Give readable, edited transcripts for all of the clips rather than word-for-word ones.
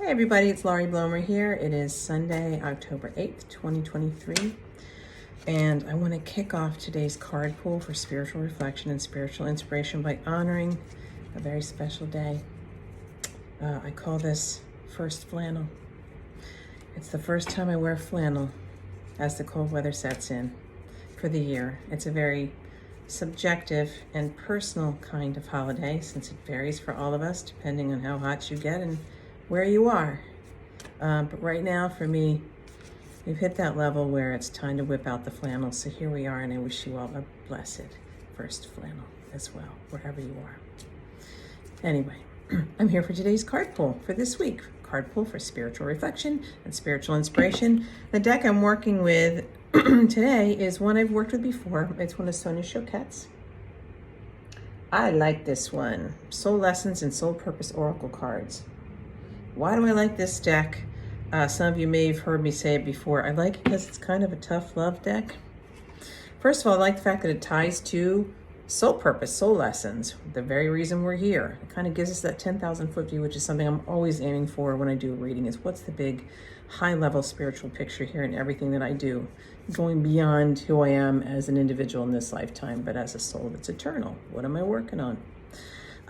Hey everybody, it's Laurie Blomer here. It is Sunday, October 8th, 2023. And I want to kick off today's card pool for spiritual reflection and spiritual inspiration by honoring a very special day. I call this First Flannel. It's the first time I wear flannel as the cold weather sets in for the year. It's a very subjective and personal kind of holiday since it varies for all of us depending on how hot you get and where you are. But right now for me, we've hit that level where it's time to whip out the flannel. So here we are, and I wish you all a blessed first flannel as well, wherever you are. Anyway, I'm here for today's card pull for this week. Card pull for spiritual reflection and spiritual inspiration. The deck I'm working with today is one I've worked with before. It's one of Sonia Choquette's. I like this one. Soul Lessons and Soul Purpose Oracle cards. Why do I like this deck? Some of you may have heard me say it before. I like it because it's kind of a tough love deck. First of all, I like the fact that it ties to soul purpose, soul lessons, the very reason we're here. It kind of gives us that 10,000 foot view, which is something I'm always aiming for when I do a reading, is what's the big high level spiritual picture here in everything that I do, going beyond who I am as an individual in this lifetime, but as a soul that's eternal. What am I working on?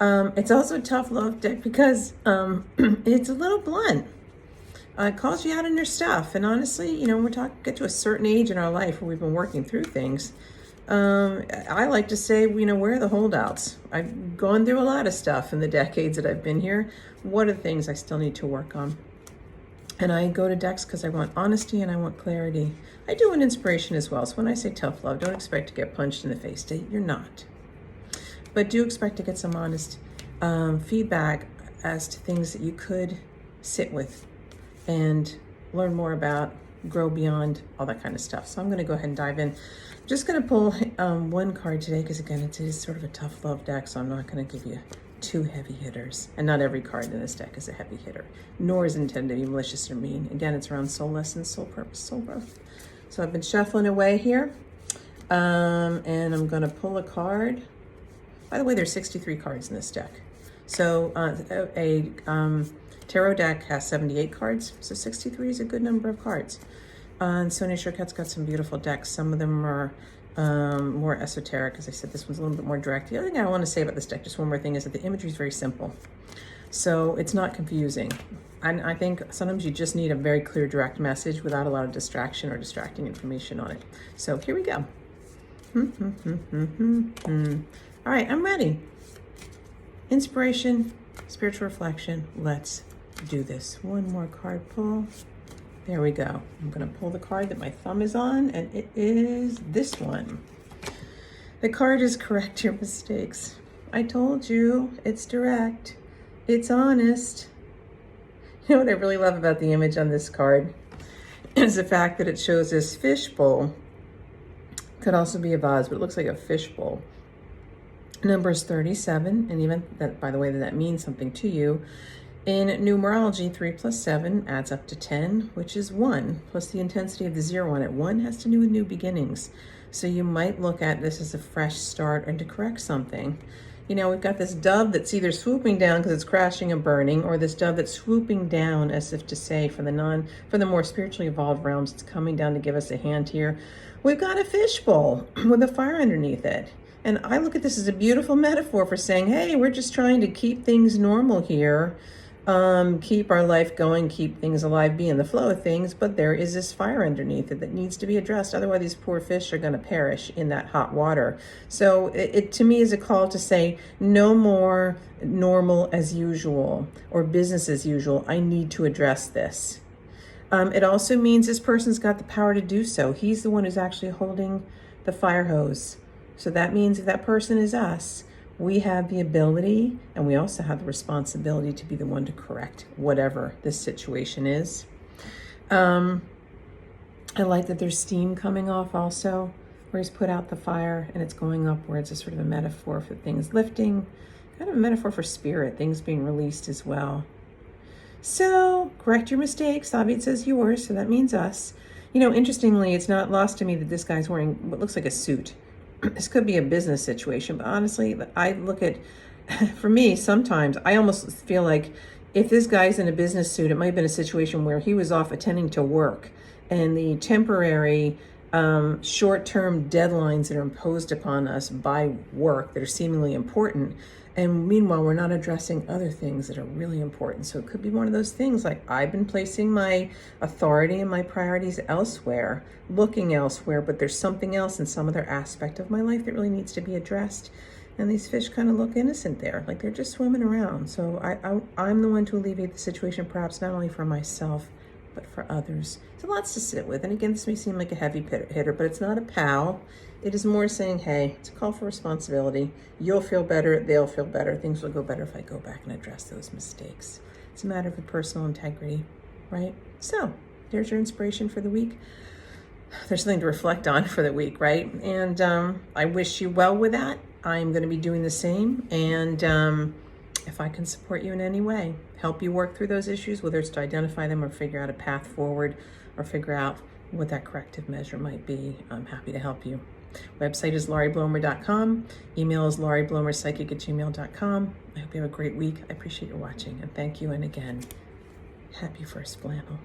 It's also a tough love deck because it's a little blunt. It calls you out on your stuff. And honestly, you know, get to a certain age in our life where we've been working through things. I like to say, you know, where are the holdouts? I've gone through a lot of stuff in the decades that I've been here. What are the things I still need to work on? And I go to decks because I want honesty and I want clarity. I do want inspiration as well. So when I say tough love, don't expect to get punched in the face. You're not. But do expect to get some honest feedback as to things that you could sit with and learn more about, grow beyond, all that kind of stuff. So I'm going to go ahead and dive in. I'm just going to pull one card today because, again, it is sort of a tough love deck, so I'm not going to give you two heavy hitters. And not every card in this deck is a heavy hitter, nor is it intended to be malicious or mean. Again, it's around soul lessons, soul purpose, soul growth. So I've been shuffling away here, and I'm going to pull a card. By the way, there's 63 cards in this deck. So a tarot deck has 78 cards, so 63 is a good number of cards. And Sonia Choquette's got some beautiful decks. Some of them are more esoteric. As I said, this one's a little bit more direct. The other thing I want to say about this deck, just one more thing, is that the imagery is very simple. So it's not confusing. And I think sometimes you just need a very clear, direct message without a lot of distraction or distracting information on it. So here we go. All right, I'm ready. Inspiration, spiritual reflection. Let's do this. One more card pull. There we go. I'm going to pull the card that my thumb is on, and it is this one. The card is Correct Your Mistakes. I told you, it's direct. It's honest. You know what I really love about the image on this card is the fact that it shows this fishbowl. Could also be a vase, but it looks like a fishbowl. Number is 37, and even that, by the way, that means something to you. In numerology, 3 plus 7 adds up to 10, which is 1, plus the intensity of the 0 on it. 1 has to do with new beginnings. So you might look at this as a fresh start and to correct something. You know, we've got this dove that's either swooping down because it's crashing and burning, or this dove that's swooping down as if to say for the more spiritually evolved realms, it's coming down to give us a hand here. We've got a fishbowl with a fire underneath it. And I look at this as a beautiful metaphor for saying, hey, we're just trying to keep things normal here, keep our life going, keep things alive, be in the flow of things, but there is this fire underneath it that needs to be addressed. Otherwise, these poor fish are going to perish in that hot water. So it to me is a call to say, no more normal as usual or business as usual. I need to address this. It also means this person's got the power to do so. He's the one who's actually holding the fire hose. So that means if that person is us, we have the ability and we also have the responsibility to be the one to correct whatever this situation is. I like that there's steam coming off also, where he's put out the fire and it's going upwards. It's sort of a metaphor for things lifting, kind of a metaphor for spirit, things being released as well. So correct your mistakes. Obviously it says yours, so that means us. You know, interestingly, it's not lost to me that this guy's wearing what looks like a suit. This could be a business situation, but honestly, I look at, for me, sometimes I almost feel like if this guy's in a business suit, it might have been a situation where he was off attending to work, and the temporary short-term deadlines that are imposed upon us by work that are seemingly important, and meanwhile we're not addressing other things that are really important. So it could be one of those things like, I've been placing my authority and my priorities elsewhere, looking elsewhere, but there's something else in some other aspect of my life that really needs to be addressed. And these fish kind of look innocent there, like they're just swimming around. So I'm the one to alleviate the situation, perhaps not only for myself, but for others. So lots to sit with. And again, this may seem like a heavy hitter, but it's not a pal. It is more saying, hey, it's a call for responsibility. You'll feel better, they'll feel better. Things will go better if I go back and address those mistakes. It's a matter of personal integrity, right? So there's your inspiration for the week. There's something to reflect on for the week, right? And I wish you well with that. I'm going to be doing the same. And if I can support you in any way, help you work through those issues, whether it's to identify them or figure out a path forward or figure out what that corrective measure might be, I'm happy to help you. Website is laurieblomer.com. Email is laurieblomerpsychic@gmail.com. I hope you have a great week. I appreciate you watching, and thank you. And again, happy first flannel.